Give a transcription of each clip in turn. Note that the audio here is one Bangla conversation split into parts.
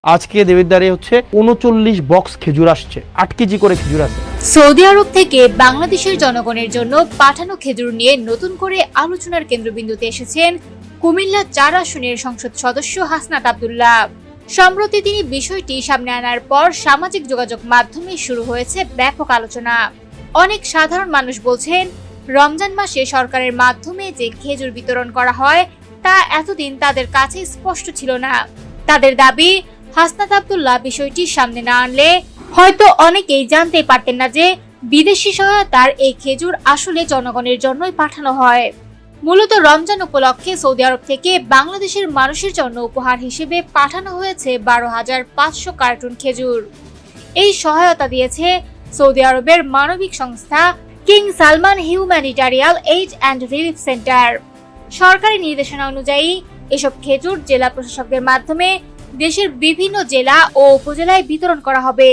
আজকে দেবিদ্বারে হচ্ছে ৩৯ বক্স খেজুর আসছে, ৮ কেজি করে খেজুর আছে। সৌদি আরব থেকে বাংলাদেশের জনগণের জন্য পাঠানো খেজুর নিয়ে নতুন করে আলোচনার কেন্দ্রবিন্দুতে এসেছেন কুমিল্লা ৪ আসনের সংসদ সদস্য হাসনাত আব্দুল্লাহ। সম্প্রতি তিনি বিষয়টি সামনে আনার পর সামাজিক যোগাযোগ মাধ্যমে শুরু হয়েছে ব্যাপক আলোচনা। অনেক সাধারণ মানুষ বলছেন, রমজান মাসে সরকারের মাধ্যমে যে খেজুর বিতরণ করা হয় তা এতদিন তাদের কাছে স্পষ্ট ছিল না। তাদের দাবি, হাসনাত আব্দুল্লাহ বিষয়টি সামনে না আনলে হয়তো অনেকেই জানতে পারতেন না যে বিদেশি সহায়তার এই খেজুর আসলে জনগণের জন্যই পাঠানো হয়। মূলত রমজান উপলক্ষে সৌদি আরব থেকে বাংলাদেশের মানুষের জন্য উপহার হিসেবে পাঠানো হয়েছে ১২,৫০০ কার্টুন খেজুর। এই সহায়তা দিয়েছে সৌদি আরবের মানবিক সংস্থা king Salman humanitarian aid and relief centre. সরকারি নির্দেশনা অনুযায়ী এসব খেজুর জেলা প্রশাসকদের মাধ্যমে দেশের বিভিন্ন জেলা ও উপজেলায় বিতরণ করা হবে।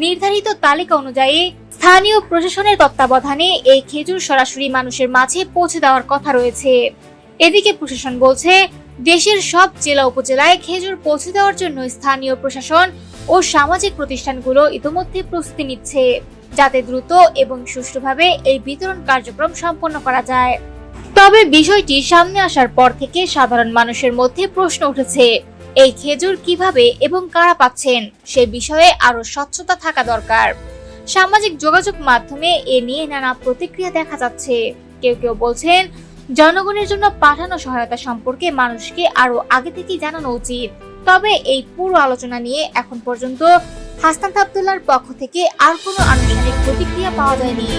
নির্ধারিত তালিকা অনুযায়ী স্থানীয় প্রশাসনের তত্ত্বাবধানে এই খেজুর সরাসরি মানুষের মাঝে পৌঁছে দেওয়ার কথা রয়েছে। এদিকে প্রশাসন বলছে, দেশের সব জেলা উপজেলায় খেজুর পৌঁছে দেওয়ার জন্য স্থানীয় প্রশাসন ও সামাজিক প্রতিষ্ঠানগুলো ইতোমধ্যে প্রস্তুতি নিচ্ছে, যাতে দ্রুত এবং সুষ্ঠুভাবে এই বিতরণ কার্যক্রম সম্পন্ন করা যায়। তবে বিষয়টি সামনে আসার পর থেকে সাধারণ মানুষের মধ্যে প্রশ্ন উঠেছে, এই খেজুর কিভাবে এবং কারা পাচ্ছেন সে বিষয়ে আরো স্বচ্ছতা থাকা দরকার। সামাজিক যোগাযোগ মাধ্যমে এ নিয়ে নানা প্রতিক্রিয়া দেখা যাচ্ছে। কেউ কেউ বলছেন, জনগণের জন্য পাঠানো সহায়তা সম্পর্কে মানুষকে আরো আগে থেকেই জানানো উচিত। তবে এই পুরো আলোচনা নিয়ে এখন পর্যন্ত হাসনাত আব্দুল্লাহর পক্ষ থেকে আর কোনো আনুষ্ঠানিক প্রতিক্রিয়া পাওয়া যায়নি।